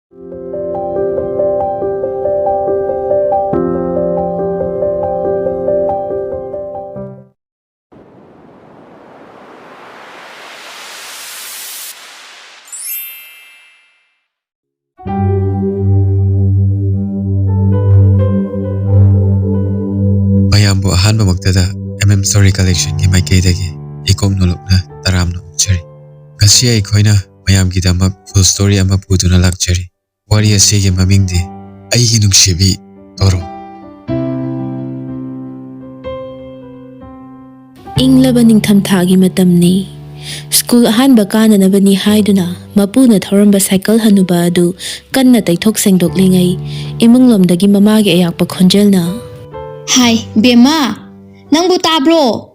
mayambu ahanba magtada Story Collection ki maikaidagi ikom nolokna taramna ukchari ngasi aikoina mayamgidamak full story ama puduna lakchari wari asigi mamingdi aigi nungsibi Toro. Inglaba ningthamthagi matamni school ahanba kananabani haiduna mapuna thoramba cycle hanuba adu kanna taithok sengdoklingai imunglomdagi mamagi ayakpa khonjelna Hai bema nangbu tabro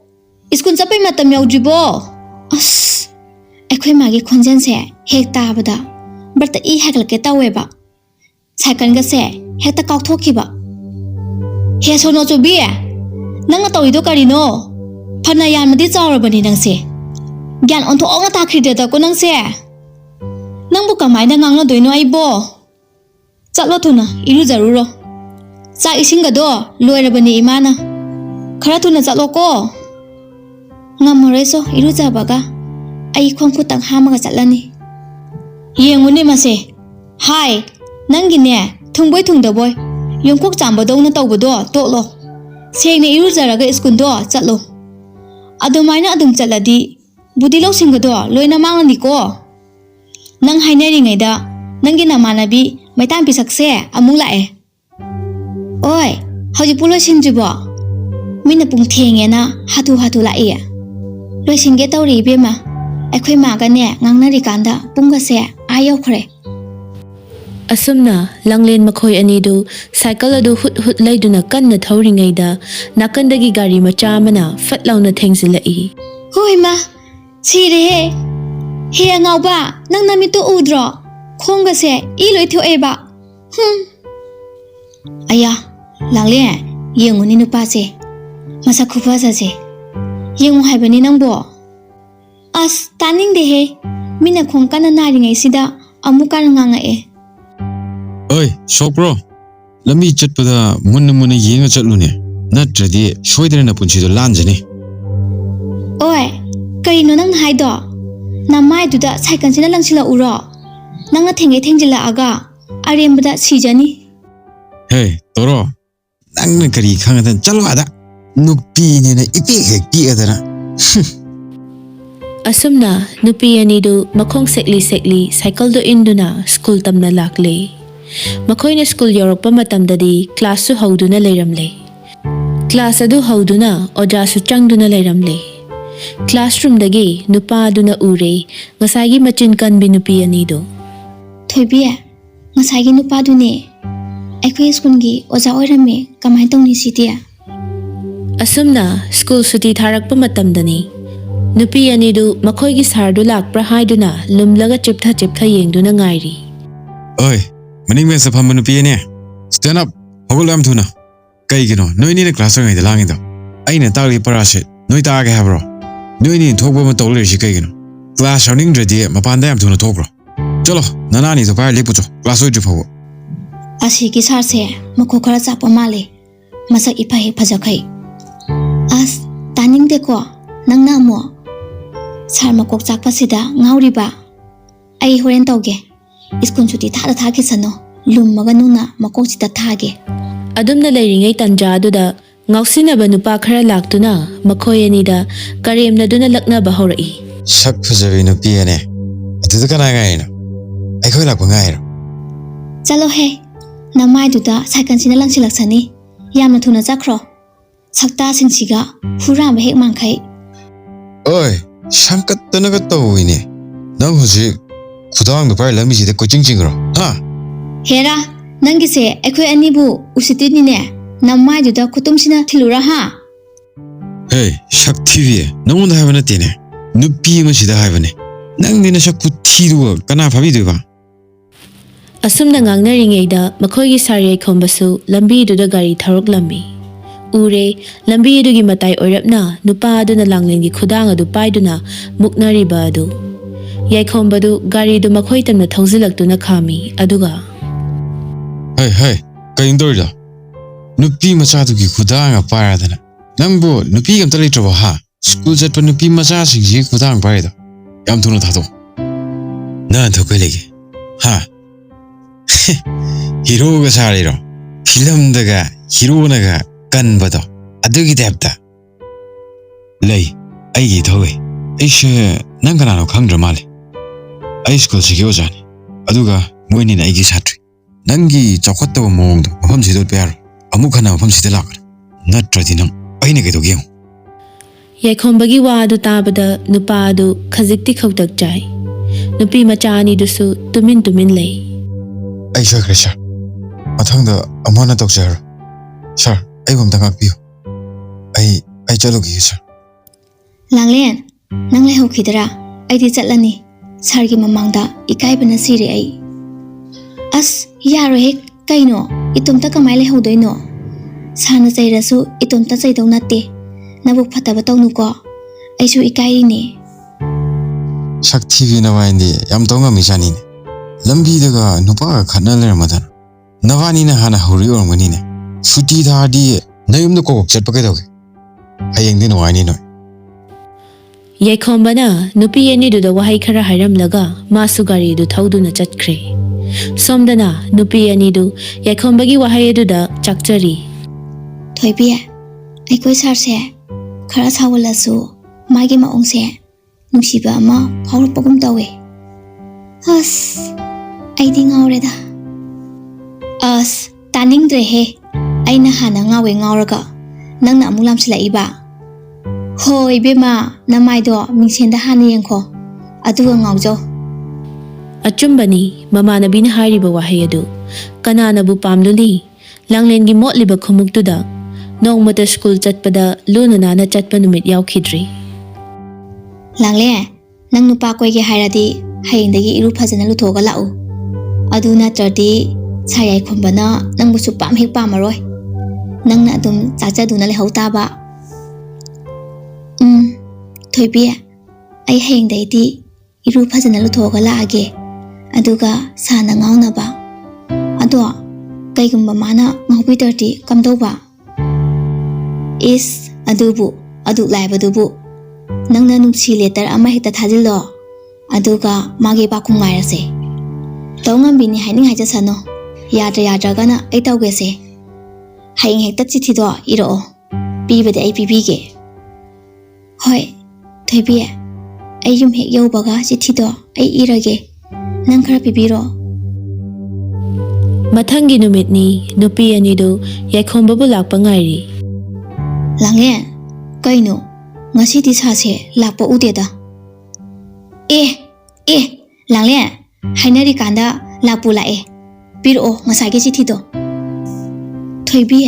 school chapai matam yaudribo as ekhoi magi khonjen se hek tabada barta I heklake taweba cycle ga se hekta kauthokiba he sono chobi nang tawido karino phana yamadi chawrabani nangse gyan ontho ong takhri de ta ko nangse nangbu kamaina ngangna doino aibo chalo thuna iru jaruro cha isinga do loirabani imana khara thuna chalo ko ngamoreso iru jabaga ai khongku tang hamaga chalani yenguni mase hai nangine thungboi thungdaboy yongkok chambadong na tawbodo toklo sengne iru jaraga school do chatlo adumaina adum chaladi budi losingado loina mangani ko nang hainari ngaida nangi namanabi maitam pisakse amung lae oi hoji pulo sinjibo mina pung thengena hatu lae loisingge tawri bema ekhoi magane ngangnari kanda punga se ayo khre asumna langlen makhoi anidu cycle adu hut laiduna kanna thauringaida nakandagi gari macha mana fatlauna thengzilai hoi ma chire he ngauba nang nami to udro khonga se I loi thio eba aya langle yenguni nu pa se masa khupa sa se yengu haibani nangbo as taning de he mina khongkana nari ngai sida amukan nganga e Oi, Shokbro. Lami chatpada munna yenga chatlune. Natradi shoidrena punchido lanjani. Oi, karino nang haido. Namai duda cycle sina langsila uro. Nanga thengjila aga arembada sijani. Hey, Toro. Nangna kari khangadan chalo ada. Nupi ne na ipi hekti adana. asumna nupi anidu makhong sekli cycle do induna school tamna lakle Makoina school yorokpa matamdadi class su hauduna leiramle class adu hauduna oja su changduna leiramle classroom dagi nupa aduna ure ngasagi machin kan binupi anido thoibia ngasagi nupa dune ekhoi school gi oja oirame kamai tongni sitia asumna school suti tharakpa matamdani nupi anidu makhoi gi sardu lakpra haiduna lumlaga chiptha yengduna ngairi Oi, maning me sapam nupi stand up hogulam thuna kaigino noini ne class ngai dalangido aina tagli parase noi taage habro noini thokba ma tawle shi kaigino class running ready mapanda yam thuna thokro chalo nanani to pa lepucho class oi jufawo asi ki sarse mako khara chapa male masa ipa he phajakhai as taning de ko nangna mo sar makok chakpa sida ngauriba ai horen tawge iskun chuti thada thake sano lummaga nuna makok chita thage adumna leiringai tanja aduda ngausinaba nupa khara laktuna makhoi anida karemna duna lakna bahorai sak phajabi nupi ane atuda kana ngai no ai khoi lakpa ngai ro chalo he namai duda cycle sina langsilaksani yamna thuna chakro sakta sinsiga hurama hek mangkhai Oi, shamkat tanaga tawine nang hoji khudang ba lami ji de coaching jingro ha hera nangi se ekhoi anibu usitini ne namai duda khutum sina thilura ha Hey, shakti vi namun da havana tene nupi ma sida havane nang dina shakku thiru kana phabi de ba asumna ngangnaringaida makhoi gi sariyai khombasu lambi duda gari tharok lambi ure lambi dugi matai oirapna nupa aduna langlengi khudang adu paiduna muknari ba adu ꯌꯥꯏꯈꯣꯝꯕꯗꯨ ꯒꯥꯔꯤꯗꯨ ꯃꯈꯣꯏ ꯇꯝꯅ ꯊꯧꯖꯤꯜꯂꯛꯇꯨꯅ ꯈꯥꯝꯃꯤ ꯑꯗꯨꯒ ꯍꯩ ꯀꯩꯅꯣ ꯇꯧꯔꯤꯗꯣ ꯅꯨꯄꯤ ꯃꯆꯥꯗꯨꯒꯤ ꯈꯨꯗꯥꯡꯒ ꯄꯥꯏꯔꯗꯅ ꯅꯪꯕꯨ ꯅꯨꯄꯤꯒ ꯑꯝꯇ ꯂꯩꯇ꯭ꯔꯕꯣ ꯍꯥ ꯁ꯭ꯀꯨꯜ ꯆꯠꯄ ꯅꯨꯄꯤ ꯃꯆꯥꯁꯤꯡꯁꯤꯒꯤ ꯈꯨꯗꯥꯡ ꯄꯥꯏꯔꯤꯗꯣ ꯌꯥꯝ ꯊꯨꯅ ꯊꯥꯗꯣꯛ ꯅꯪ ꯊꯣꯛꯄꯩ ꯂꯩꯒꯦ ꯍꯥ ꯍꯤꯔꯣꯒ ꯁꯥꯔꯤꯔꯣ ꯐꯤꯂꯝꯗꯒ ꯍꯤꯔꯣꯅꯒ ꯀꯟꯕꯗꯣ ꯑꯗꯨꯒꯤ ꯇꯥꯏꯞꯇ ꯂꯩ ꯑꯩꯒꯤ ꯊꯧꯋꯦ ꯑꯩꯁꯦ ꯅꯪ ꯀꯅꯥꯅꯣ ꯈꯪꯗ꯭ꯔ ꯃꯥꯜꯂꯦ ꯑꯩ ꯁ꯭ꯀꯨꯜꯁꯤꯒꯤ ꯑꯣꯖꯥꯅꯤ ꯑꯗꯨꯒ ꯃꯣꯏꯅꯤꯅ ꯑꯩꯒꯤ ꯁꯥꯇ꯭ꯔꯤ ꯅꯪꯒꯤ ꯆꯥꯎꯈꯠꯇꯕ ꯃꯑꯣꯡꯗꯣ ꯃꯐꯝꯁꯤꯗ ꯎꯠꯄ ꯌꯥꯔꯣꯏ ꯑꯃꯨꯛ ꯍꯟꯅ ꯃꯐꯝꯁꯤꯗ ꯂꯥꯛꯀꯅꯤ ꯅꯠꯇ꯭ꯔꯗꯤ ꯅꯪ ꯑꯩꯅ ꯀꯩꯗꯧꯒꯦ ꯌꯦꯡꯉꯨ ꯌꯥꯏꯈꯣꯝꯕꯒꯤ ꯋꯥ ꯑꯗꯨ ꯇꯥꯕꯗ ꯅꯨꯄꯥ ꯑꯗꯨ ꯈꯖꯤꯛꯇꯤ ꯈꯧꯇꯛ ꯆꯥꯏ ꯅꯨꯄꯤ ꯃꯆꯥ ꯑꯅꯤꯗꯨꯁꯨ ꯇꯨꯃꯤꯟ ꯂꯩ ꯑꯩ ꯁꯣꯏꯈ꯭ꯔꯦ ꯁꯥꯔ ꯃꯊꯪꯗ ꯑꯃꯨꯛ ꯍꯟꯅ ꯇꯧꯖꯔꯣꯏ ꯁꯥꯔ ꯑꯩꯕꯨ ꯑꯝꯇ ꯉꯥꯛꯄꯤꯌꯨ ꯑꯩ ꯆꯠꯂꯨꯈꯤꯒꯦ ꯁꯥꯔ ꯂꯥꯡꯂꯦꯟ ꯅꯪ ꯂꯩꯍꯧꯈꯤꯗꯔꯥ ꯑꯩꯗꯤ ꯆꯠꯂꯅꯤ ꯁꯥꯔꯒꯤ ꯃꯃꯥꯡꯗ ꯏꯀꯥꯏꯕꯅ ꯁꯤꯔꯦ ꯑꯩ ꯑꯁ ꯌꯥꯔꯣꯏꯍꯦ ꯀꯩꯅꯣ ꯏꯇꯣꯝꯇ ꯀꯃꯥꯏ ꯂꯩꯍꯧꯗꯣꯏꯅꯣ ꯁꯥꯔꯅ ꯆꯩꯔꯁꯨ ꯏꯇꯣꯝꯇ ꯆꯩꯗꯧ ꯅꯠꯇꯦ ꯅꯕꯨꯛ ꯐꯠꯇꯕ ꯇꯧꯅꯨꯀꯣ ꯑꯩꯁꯨ ꯏꯀꯥꯏꯔꯤꯅꯦ ꯁꯛ ꯊꯤꯕꯤ ꯅꯕꯥꯏꯅꯗꯤ ꯌꯥꯝ ꯇꯧ ꯉꯝꯃꯤꯖꯥꯠꯅꯤꯅꯦ ꯂꯝꯕꯤꯗꯒ ꯅꯨꯄꯥꯒ ꯈꯠꯅ ꯂꯩꯔꯝꯃꯗꯅ ꯅꯕꯥꯅꯤꯅ ꯍꯥꯟꯅ ꯍꯧꯔꯤ ꯑꯣꯏꯔꯝꯒꯅꯤꯅꯦ ꯁꯨꯇꯤ ꯊꯥꯔꯗꯤ ꯅꯌꯨꯝꯗ ꯀꯣꯛ ꯆꯠꯄ ꯀꯩꯗꯧꯒꯦ ꯍꯌꯦꯡꯗꯤ ꯅꯨꯡꯉꯥꯏꯅꯤ ꯅꯣꯏ ꯌꯥꯏꯈꯣꯝꯕꯅ ꯅꯨꯄꯤ ꯑꯅꯤꯗꯨꯗ ꯋꯥꯍꯩ ꯈꯔ ꯍꯥꯏꯔꯝꯂꯒ ꯃꯥꯁꯨ ꯒꯥꯔꯤꯗꯨ ꯊꯧꯗꯨꯅ ꯆꯠꯈ꯭ꯔꯦ ꯁꯣꯝꯗꯅ ꯅꯨꯄꯤ ꯑꯅꯤꯗꯨ ꯌꯥꯏꯈꯣꯝꯕꯒꯤ ꯋꯥꯍꯩ ꯑꯗꯨꯗ ꯆꯥꯛꯆꯔꯤ ꯊꯣꯏꯕꯤ ꯑꯩꯈꯣꯏ ꯁꯥꯔꯁꯦ ꯈꯔ ꯁꯥꯎꯒꯠꯂꯁꯨ ꯃꯥꯒꯤ ꯃꯑꯣꯡꯁꯦ ꯅꯨꯡꯁꯤꯕ ꯑꯃ ꯐꯥꯎꯔꯛꯄꯒꯨꯝ ꯇꯧꯋꯦ ꯑꯁ ꯑꯩꯗꯤ ꯉꯥꯎꯔꯦꯗ ꯑꯁ ꯇꯥꯅꯤꯡꯗ꯭ꯔꯦꯍꯦ ꯑꯩꯅ ꯍꯥꯟꯅ ꯉꯥꯎꯔꯒ ꯅꯪꯅ ꯑꯃꯨꯛ ꯂꯥꯝꯁꯤꯜꯂꯛꯏꯕ ꯍꯣꯏ ꯏꯕꯦꯝꯃ ꯅꯃꯥꯏꯗꯣ ꯃꯤꯡꯁꯦꯟꯗ ꯍꯥꯟꯅ ꯌꯦꯡꯈꯣ ꯑꯗꯨꯒ ꯉꯥꯎꯖꯧ ꯑꯆꯨꯝꯕꯅꯤ ꯃꯃꯥꯟꯅꯕꯤꯅ ꯍꯥꯏꯔꯤꯕ ꯋꯥꯍꯩ ꯑꯗꯨ ꯀꯅꯥꯅꯕꯨ ꯄꯥꯝꯂꯨꯅꯤ ꯂꯥꯡꯂꯦꯟꯒꯤ ꯃꯣꯠꯂꯤꯕ ꯈꯨꯃꯨꯛꯇꯨꯗ ꯅꯣꯡꯃꯇ ꯁ꯭ꯀꯨꯜ ꯆꯠꯄꯗ ꯂꯨꯅ ꯅꯥꯟꯅ ꯆꯠꯄ ꯅꯨꯃꯤꯠ ꯌꯥꯎꯈꯤꯗ꯭ꯔꯤ ꯂꯥꯡꯂꯦꯟ ꯅꯪ ꯅꯨꯄꯥ ꯀꯣꯏꯒꯦ ꯍꯥꯏꯔꯗꯤ ꯍꯌꯦꯡꯗꯒꯤ ꯏꯔꯨ ꯐꯖꯅ ꯂꯨꯊꯣꯛꯑꯒ ꯂꯥꯛꯎ ꯑꯗꯨ ꯅꯠꯇ꯭ꯔꯗꯤ ꯁꯥꯔ ꯌꯥꯏꯈꯣꯝꯕꯅ ꯅꯪꯕꯨ ꯁꯨꯛꯄꯥꯝ ꯍꯦꯛ ꯄꯥꯝꯃꯔꯣꯏ ꯅꯪꯅ ꯑꯗꯨꯝ ꯆꯥꯛꯆꯗꯨꯅ ꯂꯩꯍꯧ ꯇꯥꯕ ꯊꯣꯏꯕꯤ ꯑꯩ ꯍꯌꯦꯡꯗꯩꯗꯤ ꯏꯔꯨ ꯐꯖꯅ ꯂꯨꯊꯣꯛꯑꯒ ꯂꯥꯛꯑꯒꯦ ꯑꯗꯨꯒ ꯁꯥꯔꯅ ꯉꯥꯎꯅꯕ ꯑꯗꯣ ꯀꯩꯒꯨꯝꯕ ꯃꯥꯅ ꯉꯥꯎꯕꯤꯗ꯭ꯔꯗꯤ ꯀꯝꯗꯧꯕ ꯏꯁ ꯑꯗꯨꯛ ꯂꯥꯏꯕꯗꯨꯕꯨ ꯅꯪꯅ ꯅꯨꯡꯁꯤ ꯂꯦꯇꯔ ꯑꯃ ꯍꯦꯛꯇ ꯊꯥꯖꯤꯜꯂꯣ ꯑꯗꯨꯒ ꯃꯥꯒꯤ ꯄꯥꯈꯨꯝ ꯉꯥꯏꯔꯁꯦ ꯇꯧ ꯉꯝꯕꯤꯅꯤ ꯍꯥꯏꯅꯤꯡ ꯍꯥꯏꯖꯁꯅꯨ ꯌꯥꯗ꯭ꯔꯒꯅ ꯑꯩ ꯇꯧꯒꯦꯁꯦ ꯍꯌꯦꯡ ꯍꯦꯛꯇ ꯆꯤꯊꯤꯗꯣ ꯏꯔꯛꯑꯣ ꯄꯤꯕꯗꯤ ꯑꯩ ꯄꯤꯕꯤꯒꯦ ꯍꯣꯏ ꯊꯣꯏꯕꯤ ꯑꯩ ꯌꯨꯝ ꯍꯦꯛ ꯌꯧꯕꯒ ꯆꯤꯊꯤꯗꯣ ꯑꯩ ꯏꯔꯒꯦ ꯅꯪ ꯈꯔ ꯄꯤꯕꯤꯔꯣ ꯃꯊꯪꯒꯤ ꯅꯨꯃꯤꯠꯅꯤ ꯅꯨꯄꯤ ꯑꯅꯤꯗꯨ ꯌꯥꯏꯈꯣꯝꯕꯕꯨ ꯂꯥꯛꯄ ꯉꯥꯏꯔꯤ ꯂꯥꯡꯂꯦꯟ ꯀꯩꯅꯣ ꯉꯁꯤꯗꯤ ꯁꯥꯁꯦ ꯂꯥꯛꯄ ꯎꯗꯦꯗ ꯑꯦ ꯂꯥꯡꯂꯦꯟ ꯍꯥꯏꯅꯔꯤꯀꯥꯟꯗ ꯂꯥꯛꯄꯨ ꯂꯥꯛꯑꯦ ꯄꯤꯔꯛꯑꯣ ꯉꯁꯥꯏꯒꯤ ꯆꯤꯊꯤꯗꯣ ꯊꯣꯏꯕꯤ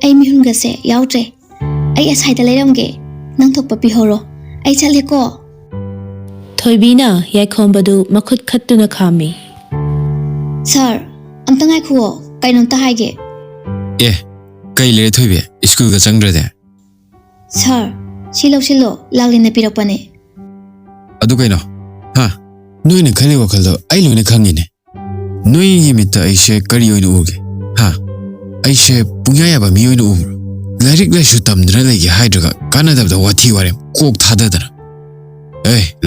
ꯑꯩ ꯃꯤꯍꯨꯟꯒꯁꯦ ꯌꯥꯎꯗ꯭ꯔꯦ ꯑꯩ ꯑꯁꯥꯏꯗ ꯂꯩꯔꯝꯒꯦ ꯅꯪ ꯊꯣꯛꯄ ꯄꯤꯍꯧꯔꯣ ꯑꯩ ꯆꯠꯂꯦꯀꯣ ꯊꯣꯏꯕꯤꯅ ꯌꯥꯏꯈꯣꯝꯕꯗꯨ ꯃꯈꯨꯠ ꯈꯠꯇꯨꯅ ꯈꯥꯝꯃꯤ ꯁꯥꯔ ꯑꯝꯇ ꯉꯥꯏꯈꯨꯑꯣ ꯀꯩꯅꯣꯝꯇ ꯍꯥꯏꯒꯦ ꯀꯩ ꯂꯩꯔꯦ ꯊꯣꯏꯕꯤ ꯁ꯭ꯀꯨꯜꯒ ꯆꯪꯗ꯭ꯔꯗꯤ ꯁꯥꯔ ꯁꯤ ꯂꯧꯁꯤꯜꯂꯣ ꯂꯥꯡꯂꯦꯟꯅ ꯄꯤꯔꯛꯄꯅꯦ ꯑꯗꯨ ꯀꯩꯅꯣ ꯍꯥ ꯅꯣꯏꯅ ꯈꯜꯂꯤ ꯋꯥꯈꯜꯗꯣ ꯑꯩ ꯂꯣꯏꯅ ꯈꯪꯉꯤꯅꯦ ꯅꯣꯏꯒꯤ ꯃꯤꯠꯇ ꯑꯩꯁꯦ ꯀꯔꯤ ꯑꯣꯏꯅ ꯎꯒꯦ ꯍꯥ ꯑꯩꯁꯦ ꯄꯨꯡꯌꯥ ꯌꯥꯕ ꯃꯤ ꯑꯣꯏꯅ ꯎꯕ꯭ꯔꯣ ꯂꯥꯏꯔꯤꯛ ꯂꯥꯏꯁꯨ ꯇꯝꯗꯅ ꯂꯩꯒꯦ ꯍꯥꯏꯗ꯭ꯔꯒ ꯀꯥꯟꯅꯗꯕꯗ ꯋꯥꯊꯤ ꯋꯥꯔꯦꯝ ꯀꯣꯛ ꯊꯥꯗꯗꯅ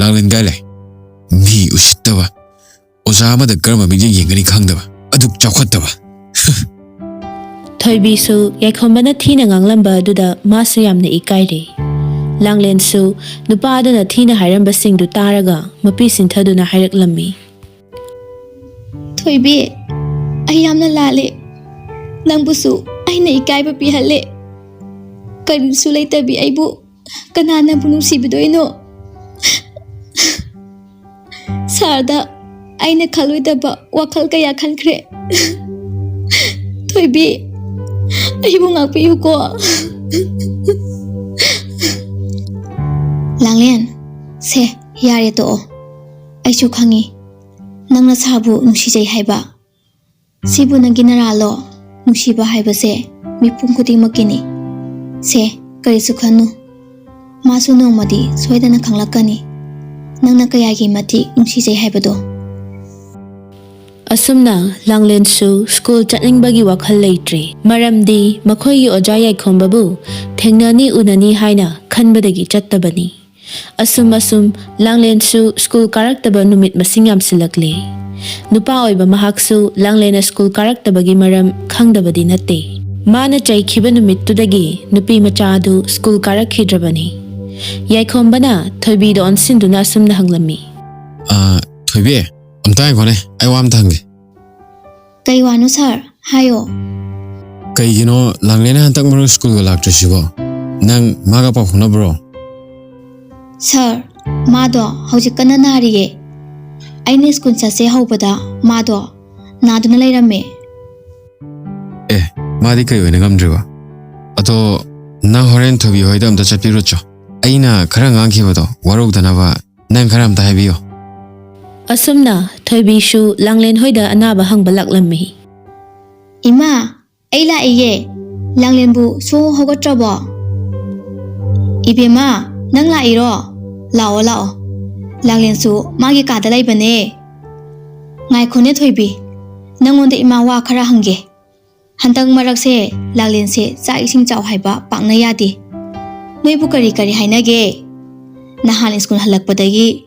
ꯂꯥꯡꯂꯦꯟ ꯀꯥꯏ ꯂꯩ ꯃꯤ ꯎꯁꯤꯠꯇꯕ ꯑꯣꯖꯥ ꯑꯃꯗ ꯀꯔꯝꯕ ꯃꯤꯠꯌꯦꯡ ꯌꯦꯡꯒꯅꯤ ꯈꯪꯗꯕ ꯑꯗꯨꯛ ꯆꯥꯎꯈꯠꯇꯕ ꯊꯣꯏꯕꯤꯁꯨ ꯌꯥꯏꯈꯣꯝꯕꯅ ꯊꯤꯅ ꯉꯥꯡꯂꯝꯕ ꯑꯗꯨꯗ ꯃꯥꯁꯨ ꯌꯥꯝꯅ ꯏꯀꯥꯏꯔꯦ ꯂꯥꯡꯂꯦꯟꯁꯨ ꯅꯨꯄꯥ ꯑꯗꯨꯅ ꯊꯤꯅ ꯍꯥꯏꯔꯝꯕꯁꯤꯡꯗꯨ ꯇꯥꯔꯒ ꯃꯄꯤ ꯁꯤꯟꯊꯗꯨꯅ ꯍꯥꯏꯔꯛꯂꯝꯃꯤ ꯊꯣꯏꯕꯤ ꯑꯩ ꯌꯥꯝꯅ ꯂꯥꯜꯂꯦ ꯅꯪꯕꯨꯁꯨ ꯑꯩꯅ ꯏꯀꯥꯏꯕ ꯄꯤꯍꯜꯂꯦ ꯀꯔꯤꯁꯨ ꯂꯩꯇꯕꯤ ꯑꯩꯕꯨ ꯀꯅꯥꯅꯕꯨ ꯅꯨꯡꯁꯤꯕꯤꯗꯣꯏꯅꯣ ꯁꯥꯔꯗ ꯑꯩꯅ ꯈꯜꯂꯣꯏꯗꯕ ꯋꯥꯈꯜ ꯀꯌꯥ ꯈꯟꯈ꯭ꯔꯦ ꯊꯣꯏꯕꯤ ꯑꯩꯕꯨ ꯉꯥꯛꯄꯤꯌꯨꯀꯣ ꯂꯥꯡꯂꯦꯟ ꯁꯦ ꯌꯥꯔꯦ ꯇꯣꯛꯑꯣ ꯑꯩꯁꯨ ꯈꯪꯉꯤ ꯅꯪꯅ ꯁꯥꯔꯕꯨ ꯅꯨꯡꯁꯤꯖꯩ ꯍꯥꯏꯕ ꯁꯤꯕꯨ ꯅꯪꯒꯤ ꯅꯔꯥꯜꯂꯣ ꯅꯨꯡꯁꯤꯕ ꯍꯥꯏꯕꯁꯦ ꯃꯤꯄꯨꯝ ꯈꯨꯗꯤꯡꯃꯛꯀꯤꯅꯤ ꯁꯦ ꯀꯔꯤꯁꯨ ꯈꯟꯅꯨ ꯃꯥꯁꯨ ꯅꯣꯡꯃꯗꯤ ꯁꯣꯏꯗꯅ ꯈꯪꯂꯛꯀꯅꯤ ꯅꯪꯅ ꯀꯌꯥꯒꯤ ꯃꯇꯤꯛ ꯅꯨꯡꯁꯤꯖꯩ ꯍꯥꯏꯕꯗꯣ. ꯑꯁꯨꯝꯅ ꯂꯥꯡꯂꯦꯟꯁꯨ ꯁ꯭ꯀꯨꯜ ꯆꯠꯅꯤꯡꯕꯒꯤ ꯋꯥꯈꯜ ꯂꯩꯇ꯭ꯔꯤ. ꯃꯔꯝꯗꯤ ꯃꯈꯣꯏꯒꯤ ꯑꯣꯖꯥ ꯌꯥꯏꯈꯣꯝꯕꯕꯨ ꯊꯦꯡꯅꯅꯤ ꯎꯅꯅꯤ ꯍꯥꯏꯅ ꯈꯟꯕꯗꯒꯤ ꯆꯠꯇꯕꯅꯤ. ꯑꯁꯨꯝ ꯂꯥꯡꯂꯦꯟꯁꯨ ꯁ꯭ꯀꯨꯜ ꯀꯥꯔꯛꯇꯕ ꯅꯨꯃꯤꯠ ꯃꯁꯤꯡ ꯌꯥꯝꯁꯤꯜꯂꯛꯂꯦ. ꯅꯨꯄꯥ ꯑꯣꯏꯕ ꯃꯍꯥꯛꯁꯨ ꯂꯥꯡꯂꯦꯟꯅ ꯁ꯭ꯀꯨꯜ ꯀꯥꯔꯛꯇꯕꯒꯤ ꯃꯔꯝ ꯈꯪꯗꯕꯗꯤ ꯅꯠꯇꯦ. ꯃꯥꯅ ꯆꯩꯈꯤꯕ ꯅꯨꯃꯤꯠꯇꯨꯗꯒꯤ ꯅꯨꯄꯤ ꯃꯆꯥ ꯑꯗꯨ ꯁ꯭ꯀꯨꯜ ꯀꯥꯔꯛꯈꯤꯗ꯭ꯔꯕꯅꯤ. ꯌꯥꯏꯈꯣꯝꯕꯅ ꯊꯣꯏꯕꯤꯗ ꯑꯣꯟꯁꯤꯟꯗꯨꯅ ꯑꯁꯨꯝꯅ ꯍꯪꯂꯝꯃꯤ. ꯊꯣꯏꯕꯤ, ꯑꯝꯇ ꯉꯥꯏꯈꯣꯅꯦ, ꯑꯩ ꯋꯥ ꯑꯝꯇ ꯍꯪꯒꯦ. ꯀꯩ ꯋꯥꯅꯣ ꯁꯥꯔ? ꯍꯥꯏꯌꯣ. ꯀꯩꯒꯤꯅꯣ ꯂꯥꯡꯂꯦꯟꯅ ꯍꯟꯇꯛ ꯃꯔꯛ ꯁ꯭ꯀꯨꯜꯒ ꯂꯥꯛꯇ꯭ꯔꯤꯁꯤꯕꯣ? ꯅꯪ ꯃꯥꯒ ꯄꯥꯎ ꯐꯥꯎꯅꯕ꯭ꯔꯣ? ꯁꯥꯔ, ꯃꯥꯗꯣ ꯍꯧꯖꯤꯛ ꯀꯟꯅ ꯅꯥꯔꯤꯌꯦ. ꯑꯩꯅ ꯁ꯭ꯀꯨꯜ ꯆꯠꯁꯦ ꯍꯧꯕꯗ ꯃꯥꯗꯣ ꯅꯥꯗꯨꯅ ꯂꯩꯔꯝꯃꯦ. ꯃꯥꯗꯤ ꯀꯩ ꯑꯣꯏꯅ ꯉꯝꯗ꯭ꯔꯤꯕ? ꯑꯗꯣ ꯅꯪ ꯍꯣꯔꯦꯟ ꯊꯣꯏꯕꯤ ꯍꯣꯏꯗ ꯑꯝꯇ ꯆꯠꯄꯤꯔꯨꯆꯣ. ꯑꯩꯅ ꯈꯔ ꯉꯥꯡꯈꯤꯕꯗꯣ ꯋꯥꯔꯧꯗꯅꯕ ꯅꯪ ꯈꯔ ꯑꯝꯇ ꯍꯥꯏꯕꯤꯌꯣ. ꯑꯁꯨꯝꯅ ꯊꯣꯏꯕꯤꯁꯨ ꯂꯥꯡꯂꯦꯟ ꯍꯣꯏꯗ ꯑꯅꯥꯕ ꯍꯪꯕ ꯂꯥꯛꯂꯝꯃꯤ. ꯏꯃꯥ, ꯑꯩ ꯂꯥꯛꯏꯌꯦ. ꯂꯥꯡꯂꯦꯟꯕꯨ ꯁꯨꯡꯍꯧ ꯍꯧꯒꯠꯇ꯭ꯔꯕꯣ? 이베마, ꯅꯪ ꯂꯥꯛꯏꯔꯣ? ꯂꯥꯛꯑꯣ. ꯂꯥꯡꯂꯦꯟꯁꯨ ꯃꯥꯒꯤ ꯀꯥꯗ ꯂꯩꯕꯅꯦ. ꯉꯥꯏꯈꯣꯅꯦ ꯊꯣꯏꯕꯤ, ꯅꯪꯉꯣꯟꯗ ꯏꯃꯥ ꯋꯥ ꯈꯔ ꯍꯪꯒꯦ. ꯍꯟꯗꯛ ꯃꯔꯛꯁꯦ ꯂꯥꯡꯂꯦꯟꯁꯦ ꯆꯥꯛ ꯏꯁꯤꯡ ꯆꯥꯎ ꯍꯥꯏꯕ ꯄꯥꯛꯅ ꯌꯥꯗꯦ. ꯅꯣꯏꯕꯨ ꯀꯔꯤ ꯍꯥꯏꯅꯒꯦ? ꯅꯍꯥꯟ ꯁ꯭ꯀꯨꯜ ꯍꯜꯂꯛꯄꯗꯒꯤ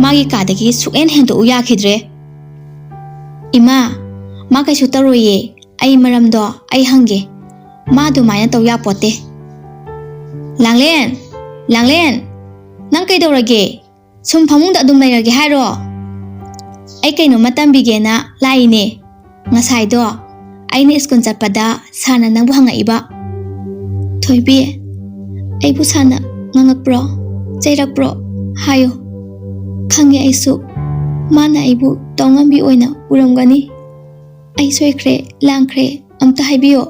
ꯃꯥꯒꯤ ꯀꯥꯗꯒꯤ ꯁꯨꯛꯍꯦꯟ ꯍꯦꯟꯗꯣꯛꯎ ꯌꯥꯈꯤꯗ꯭ꯔꯦ. ꯏꯃꯥ, ꯃꯥ ꯀꯩꯁꯨ ꯇꯧꯔꯣꯏꯌꯦ. ꯑꯩ ꯃꯔꯝꯗꯣ ꯑꯩ ꯍꯪꯒꯦ. ꯃꯥ ꯑꯗꯨꯃꯥꯏꯅ ꯇꯧ ꯌꯥꯄꯣꯠꯇꯦ. ꯂꯥꯡꯂꯦꯟ, ꯅꯪ ꯀꯩꯗꯧꯔꯒꯦ? ꯁꯨꯝ ꯐꯃꯨꯡꯗ ꯑꯗꯨꯝ ꯂꯩꯔꯒꯦ ꯍꯥꯏꯔꯣ? ꯑꯩ ꯀꯩꯅꯣꯝꯃ ꯇꯝꯕꯤꯒꯦꯅ ꯂꯥꯛꯏꯅꯦ. ꯉꯁꯥꯏꯗꯣ ꯑꯩꯅ ꯁ꯭ꯀꯨꯜ ꯆꯠꯄꯗ ꯁꯥꯔꯅ ꯅꯪꯕꯨ ꯍꯪꯉꯛꯏꯕ. ꯊꯣꯏꯕꯤ, ꯑꯩꯕꯨ ꯁꯥꯔꯅ ꯉꯥꯡꯉꯛꯄ꯭ꯔꯣ? ꯆꯩꯔꯛꯄ꯭ꯔꯣ? ꯍꯥꯏꯌꯣ. ꯈꯪꯉꯦ ꯑꯩꯁꯨ ꯃꯥꯅ ꯑꯩꯕꯨ ꯇꯧꯉꯝꯕꯤ ꯑꯣꯏꯅ ꯎꯔꯝꯒꯅꯤ. ꯑꯩ ꯁꯣꯏꯈ꯭ꯔꯦ, ꯂꯥꯟꯈ꯭ꯔꯦ, ꯑꯝꯇ ꯍꯥꯏꯕꯤꯌꯣ.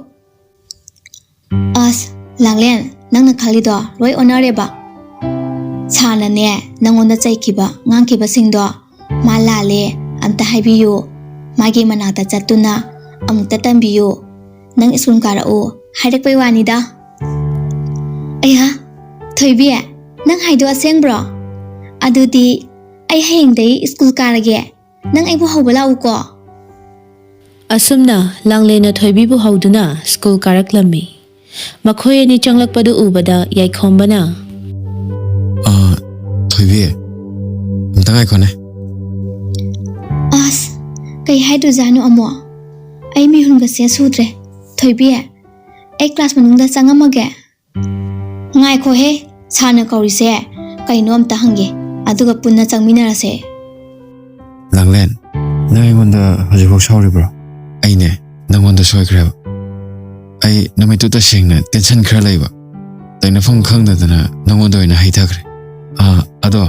ꯑꯁ, ꯂꯥꯡꯂꯦꯟ, ꯅꯪꯅ ꯈꯜꯂꯤꯗꯣ ꯂꯣꯏ ꯑꯣꯟꯅꯔꯦꯕ. ꯁꯥꯔꯅꯅꯦ ꯅꯪꯉꯣꯟꯗ ꯆꯩꯈꯤꯕ, ꯉꯥꯡꯈꯤꯕꯁꯤꯡꯗꯣ ꯃꯥ ꯂꯥꯜꯂꯦ, ꯑꯝꯇ ꯍꯥꯏꯕꯤꯌꯨ. ꯃꯥꯒꯤ ꯃꯅꯥꯛꯇ ꯆꯠꯇꯨꯅ ꯑꯃꯨꯛꯇ ꯇꯝꯕꯤꯌꯨ. ꯅꯪ ꯁ꯭ꯀꯨꯜ ꯀꯥꯔꯛꯎ ꯍꯥꯏꯔꯛꯄꯩ ꯋꯥꯅꯤꯗ. ꯑꯩꯍꯥ, ꯊꯣꯏꯕꯤ, ꯅꯪ ꯍꯥꯏꯗꯣ ꯑꯁꯦꯡꯕ꯭ꯔꯣ? ꯑꯗꯨꯗꯤ ꯑꯩ ꯍꯌꯦꯡꯗꯒꯤ ꯁ꯭ꯀꯨꯜ ꯀꯥꯔꯒꯦ. ꯅꯪ ꯑꯩꯕꯨ ꯍꯧꯕ ꯂꯥꯛꯎꯀꯣ. ꯑꯁꯨꯝꯅ ꯂꯥꯡꯂꯦꯟꯅ ꯊꯣꯏꯕꯤꯕꯨ ꯍꯧꯗꯨꯅ ꯁ꯭ꯀꯨꯜ ꯀꯥꯔꯛꯂꯝꯃꯤ. ꯃꯈꯣꯏ ꯑꯅꯤ ꯆꯪꯂꯛꯄꯗꯨ ꯎꯕꯗ ꯌꯥꯏꯈꯣꯝꯕꯅ, ꯊꯣꯏꯕꯤ, ꯑꯝꯇ ꯉꯥꯏꯈꯣꯅꯦ. ꯑꯁ, ꯀꯩ ꯍꯥꯏꯗꯣꯏꯖꯥꯠꯅꯣ ꯑꯃꯨꯛ? ꯑꯩ ꯃꯤꯍꯨꯟꯒꯁꯦ ꯁꯨꯗ꯭ꯔꯦ. ꯊꯣꯏꯕꯤ, ꯑꯩ ꯀ꯭ꯂꯥꯁ ꯃꯅꯨꯡꯗ ꯆꯪꯉꯝꯃꯒꯦ. ꯉꯥꯏꯈꯣꯍꯦ, ꯁꯥꯔꯅ ꯀꯧꯔꯤꯁꯦ ꯀꯩꯅꯣ ꯑꯝꯇ ꯍꯪꯒꯦ, ꯑꯗꯨꯒ ꯄꯨꯟꯅ ꯆꯪꯃꯤꯟꯅꯔꯁꯦ. ꯂꯥꯡꯂꯦꯟ, ꯅꯪ ꯑꯩꯉꯣꯟꯗ ꯍꯧꯖꯤꯛꯐꯥꯎ ꯁꯥꯎꯔꯤꯕ꯭ꯔꯣ? ꯑꯩꯅꯦ ꯅꯪꯉꯣꯟꯗ ꯁꯣꯏꯈ꯭ꯔꯦꯕ. ꯑꯩ ꯅꯨꯃꯤꯠꯇꯨ ꯇꯁꯦꯡꯅ ꯇꯦꯟꯁꯟ ꯈꯔ ꯂꯩꯕ. ꯇꯩꯅꯐꯝ ꯈꯪꯗꯗꯅ ꯅꯪꯉꯣꯟꯗ ꯑꯣꯏꯅ ꯍꯩꯊꯈ꯭ꯔꯦ. ꯑꯗꯣ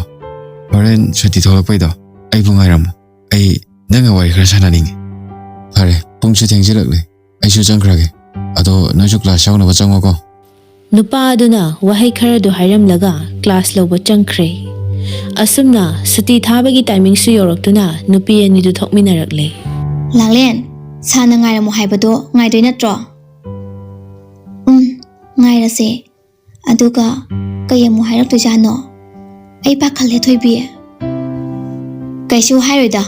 ꯍꯣꯔꯦꯟ ꯁꯨꯇꯤ ꯊꯣꯛꯂꯛꯄꯩꯗꯣ ꯑꯩꯕꯨ ꯉꯥꯏꯔꯝꯃꯨ. ꯑꯩ ꯅꯪꯒ ꯋꯥꯔꯤ ꯈꯔ ꯁꯥꯟꯅꯅꯤꯡꯉꯤ. ꯐꯔꯦ, ꯄꯨꯡꯁꯨ ꯊꯦꯡꯖꯤꯜꯂꯛꯂꯦ. ꯑꯩꯁꯨ ꯆꯪꯈ꯭ꯔꯒꯦ. ꯑꯗꯣ ꯅꯣꯏꯁꯨ ꯀ꯭ꯂꯥꯁ ꯌꯥꯎꯅꯕ ꯆꯪꯉꯣꯀꯣ. ꯅꯨꯄꯥ ꯑꯗꯨꯅ ꯋꯥꯍꯩ ꯈꯔꯗꯨ ꯍꯥꯏꯔꯝꯂꯒ ꯀ꯭ꯂꯥꯁ ꯂꯧꯕ ꯆꯪꯈ꯭ꯔꯦ. ꯑꯁꯨꯝꯅ ꯁꯨꯇꯤ ꯊꯥꯕꯒꯤ ꯇꯥꯏꯃꯤꯡꯁꯨ ꯌꯧꯔꯛꯇꯨꯅ ꯅꯨꯄꯤ ꯑꯅꯤꯗꯨ ꯊꯣꯛꯃꯤꯟꯅꯔꯛꯂꯦ. ꯂꯥꯡꯂꯦꯟ, ꯁꯥꯔꯅ ꯉꯥꯏꯔꯝꯃꯣ ꯍꯥꯏꯕꯗꯣ ꯉꯥꯏꯗꯣꯏ ꯅꯠꯇ꯭ꯔꯣ? ꯉꯥꯏꯔꯁꯦ. ꯑꯗꯨꯒ ꯀꯩ ꯑꯃꯨꯛ ꯍꯥꯏꯔꯛꯇꯣꯏꯖꯥꯠꯅꯣ? ꯑꯩ ꯄꯥꯈꯠꯂꯦ ꯊꯣꯏꯕꯤ. ꯀꯩꯁꯨ ꯍꯥꯏꯔꯣꯏꯗ.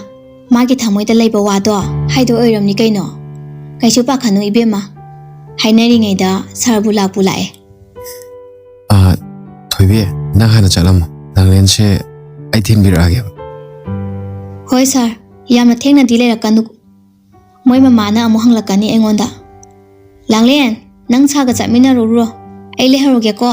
ꯃꯥꯒꯤ ꯊꯃꯣꯏꯗ ꯂꯩꯕ ꯋꯥꯗꯣ ꯍꯥꯏꯗꯣ ꯑꯣꯏꯔꯝꯅꯤ ꯀꯩꯅꯣ. ꯀꯩꯁꯨ ꯄꯥꯈꯠꯅꯨ ꯏꯕꯦꯝꯃ. ꯍꯥꯏꯅꯔꯤꯉꯩꯗ ꯁꯥꯔꯕꯨ ꯂꯥꯛꯄꯨ ꯂꯥꯛꯑꯦ. ꯊꯣꯏꯕꯤ, ꯅꯪ ꯍꯥꯟꯅ ꯆꯠꯂꯝꯃꯣ. ꯂꯥꯡꯂꯦꯟꯁꯦ ꯑꯩ ꯊꯤꯟꯕꯤꯔꯛꯑꯒꯦꯕ. ꯍꯣꯏ ꯁꯥꯔ, ꯌꯥꯝꯅ ꯊꯦꯡꯅꯗꯤ ꯂꯩꯔꯛꯀꯅꯨ. ꯃꯣꯏ ꯃꯃꯥꯅ ꯑꯃꯨꯛ ꯍꯪꯂꯛꯀꯅꯤ ꯑꯩꯉꯣꯟꯗ. ꯂꯥꯡꯂꯦꯟ, ꯅꯪ ꯁꯥꯔꯒ ꯆꯠꯃꯤꯟꯅꯔꯨꯔꯣ. ꯑꯩ ꯂꯩꯍꯧꯔꯒꯦꯀꯣ.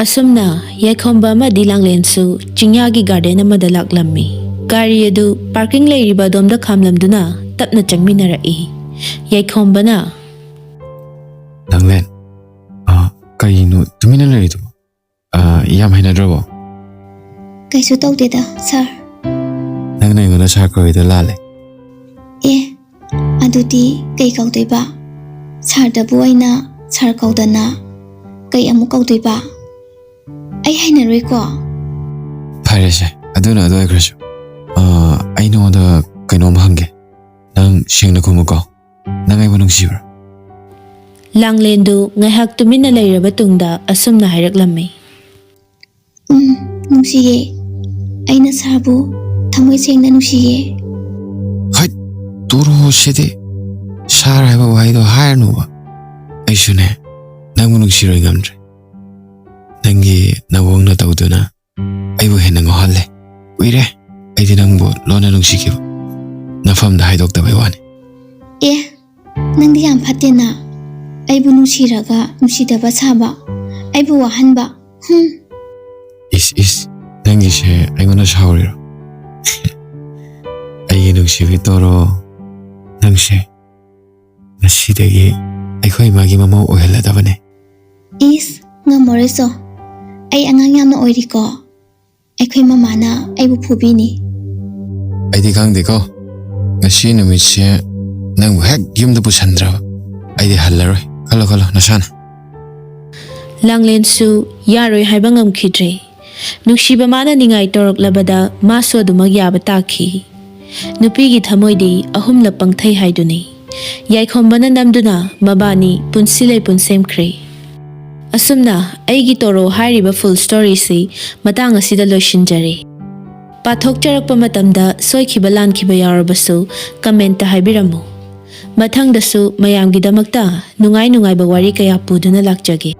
ꯑꯁꯨꯝꯅ ꯌꯥꯏꯈꯣꯝꯕ ꯑꯃꯗꯤ ꯂꯥꯡꯂꯦꯟꯁꯨ ꯆꯤꯡꯌꯥꯒꯤ ꯒꯥꯔꯗꯦꯟ ꯑꯃꯗ ꯂꯥꯛꯂꯝꯃꯤ. ꯒꯥꯔꯤ ꯑꯗꯨ ꯄꯥꯔꯀꯤꯡ ꯂꯩꯔꯤꯕ ꯑꯗꯣꯝꯗ ꯈꯥꯝꯂꯝꯗꯨꯅ ꯇꯞꯅ ꯆꯪꯃꯤꯟꯅꯔꯛꯏ. ꯌꯥꯏꯈꯣꯝꯕꯅ, ꯂꯥꯡꯂꯦꯟ, ꯀꯩꯅꯣ ꯇꯨꯃꯤꯟꯅ ꯂꯩꯔꯤꯗꯨꯕꯣ? ꯌꯥꯝ ꯍꯩꯅꯗ꯭ꯔꯕꯣ? ꯀꯩꯁꯨ ꯇꯧꯗꯦꯗ ꯁꯥꯔ. ꯅꯪꯅ ꯑꯩꯉꯣꯟꯗ ꯁꯥꯔ ꯀꯧꯔꯤꯗꯣ ꯂꯥꯜꯂꯦ. ꯑꯗꯨꯗꯤ ꯀꯩ ꯀꯧꯗꯣꯏꯕ? ꯁꯥꯔꯗꯕꯨ ꯑꯩꯅ ꯁꯥꯔ ꯀꯧꯗꯅ ꯀꯩ ꯑꯃꯨꯛ ꯀꯧꯗꯣꯏꯕ? ꯑꯩ ꯍꯩꯅꯔꯣꯏꯀꯣ. ꯐꯔꯦꯁꯦ, ꯑꯗꯨꯅ ꯑꯗꯨ ꯑꯣꯏꯈ꯭ꯔꯁꯨ. ꯑꯩ ꯅꯉꯣꯟꯗ ꯀꯩꯅꯣꯝ ꯍꯪꯒꯦ. ꯅꯪ ꯁꯦꯡꯅ ꯈꯨꯝꯃꯨꯀꯣ. ꯅꯪ ꯑꯩꯕꯨ ꯅꯨꯡꯁꯤꯕ꯭ꯔꯥ? ꯂꯥꯡꯂꯦꯟꯗꯨ ꯉꯥꯏꯍꯥꯛ ꯇꯨꯃꯤꯟꯅ ꯂꯩꯔꯕ ꯇꯨꯡꯗ ꯑꯁꯨꯝꯅ ꯍꯥꯏꯔꯛꯂꯝꯃꯤ. ꯅꯨꯡꯁꯤꯌꯦ. ꯑꯩꯅ ꯁꯥꯔꯕꯨ ꯊꯃꯣꯏ ꯁꯦꯡꯅ ꯅꯨꯡꯁꯤꯌꯦ. ꯍꯩ ꯇꯣꯔꯣꯁꯤꯗꯤ ꯁꯥꯔ ꯍꯥꯏꯕ ꯋꯥꯍꯩꯗꯣ ꯍꯥꯏꯔꯅꯨꯕ. ꯑꯩꯁꯨꯅꯦ ꯅꯪꯕꯨ ꯅꯨꯡꯁꯤꯔꯣꯏ ꯉꯝꯗ꯭ꯔꯦ. ꯅꯪꯒꯤ ꯅꯋꯣꯡꯅ ꯇꯧꯗꯨꯅ ꯑꯩꯕꯨ ꯍꯦꯟꯅ ꯉꯥꯎꯍꯜꯂꯦ. ꯀꯨꯏꯔꯦ ꯑꯩꯗꯤ ꯅꯪꯕꯨ ꯂꯣꯟꯅ ꯅꯨꯡꯁꯤꯈꯤꯕ, ꯅꯐꯝꯗ ꯍꯥꯏꯗꯣꯛꯇꯕꯩ ꯋꯥꯅꯤ. ꯑꯦ, ꯅꯪꯗꯤ ꯌꯥꯝ ꯐꯠꯇꯦꯅ. ꯑꯩꯕꯨ ꯅꯨꯡꯁꯤꯔꯒ ꯅꯨꯡꯁꯤꯗꯕ ꯁꯥꯕ, ꯑꯩꯕꯨ ꯋꯥꯍꯟꯕ. ꯏꯁ ꯅꯪꯒꯤꯁꯦ ꯑꯩꯉꯣꯟꯗ ꯁꯥꯎꯔꯤꯔꯣ? ꯑꯩꯒꯤ ꯅꯨꯡꯁꯤꯕꯤ ꯇꯣꯔꯣ, ꯅꯪꯁꯦ ꯉꯁꯤꯗꯒꯤ ꯑꯩꯈꯣꯏ ꯏꯃꯥꯒꯤ ꯃꯃꯧ ꯑꯣꯏꯍꯜꯂꯗꯕꯅꯦ. ꯏꯁ, ꯉꯝꯃꯔꯣꯏꯆꯣ. ꯑꯩ ꯑꯉꯥꯡ ꯌꯥꯝꯅ ꯑꯣꯏꯔꯤꯀꯣ. ꯑꯩꯈꯣꯏ ꯃꯃꯥꯅ ꯑꯩꯕꯨ ꯐꯨꯕꯤꯅꯤ. ꯑꯩꯗꯤ ꯈꯪꯗꯦꯀꯣ. ꯉꯁꯤ ꯅꯨꯃꯤꯠꯁꯦ ꯅꯪꯕꯨ ꯍꯦꯛ ꯌꯨꯝꯗ pusandraba ꯑꯩꯗꯤ ꯍꯜꯂꯔꯣꯏ. ꯈꯜꯂꯣ ꯅꯁꯥꯅ. ꯂꯥꯡꯂꯦꯟꯁꯨ ꯌꯥꯔꯣꯏ ꯍꯥꯏꯕ ꯉꯝꯈꯤꯗ꯭ꯔꯦ. ꯅꯨꯡꯁꯤꯕ ꯃꯥꯅ ꯅꯤꯡꯉꯥꯏ ꯇꯧꯔꯛꯂꯕꯗ ꯃꯥꯁꯨ ꯑꯗꯨꯃꯛ ꯌꯥꯕ ꯇꯥꯈꯤ. ꯅꯨꯄꯤꯒꯤ ꯊꯃꯣꯏꯗꯤ ꯑꯍꯨꯝꯂꯛ ꯄꯪꯊꯩ ꯍꯥꯏꯗꯨꯅꯤ. ꯌꯥꯏꯈꯣꯝꯕꯅ ꯅꯝꯗꯨꯅ ꯃꯕꯥꯅꯤ ꯄꯨꯟꯁꯤ ꯂꯩꯄꯨꯟ ꯁꯦꯝꯈ꯭ꯔꯦ. ꯑꯁꯨꯝꯅ ꯑꯩꯒꯤ ꯇꯣꯔꯣ ꯍꯥꯏꯔꯤꯕ ꯐꯨꯜ ꯁ꯭ꯇꯣꯔꯤꯁꯤ ꯃꯇꯥꯡ ꯑꯁꯤꯗ ꯂꯣꯏꯁꯤꯟꯖꯔꯦ. ꯄꯥꯊꯣꯛꯆꯔꯛꯄ ꯃꯇꯝꯗ ꯁꯣꯏꯈꯤꯕ ꯂꯥꯟꯈꯤꯕ ꯌꯥꯎꯔꯕꯁꯨ ꯀꯃꯦꯟꯇ ꯍꯥꯏꯕꯤꯔꯝꯃꯨ. ꯃꯊꯪꯗꯁꯨ ꯃꯌꯥꯝꯒꯤꯗꯃꯛꯇ ꯅꯨꯡꯉꯥꯏꯕ ꯋꯥꯔꯤ ꯀꯌꯥ ꯄꯨꯗꯨꯅ ꯂꯥꯛꯆꯒꯦ.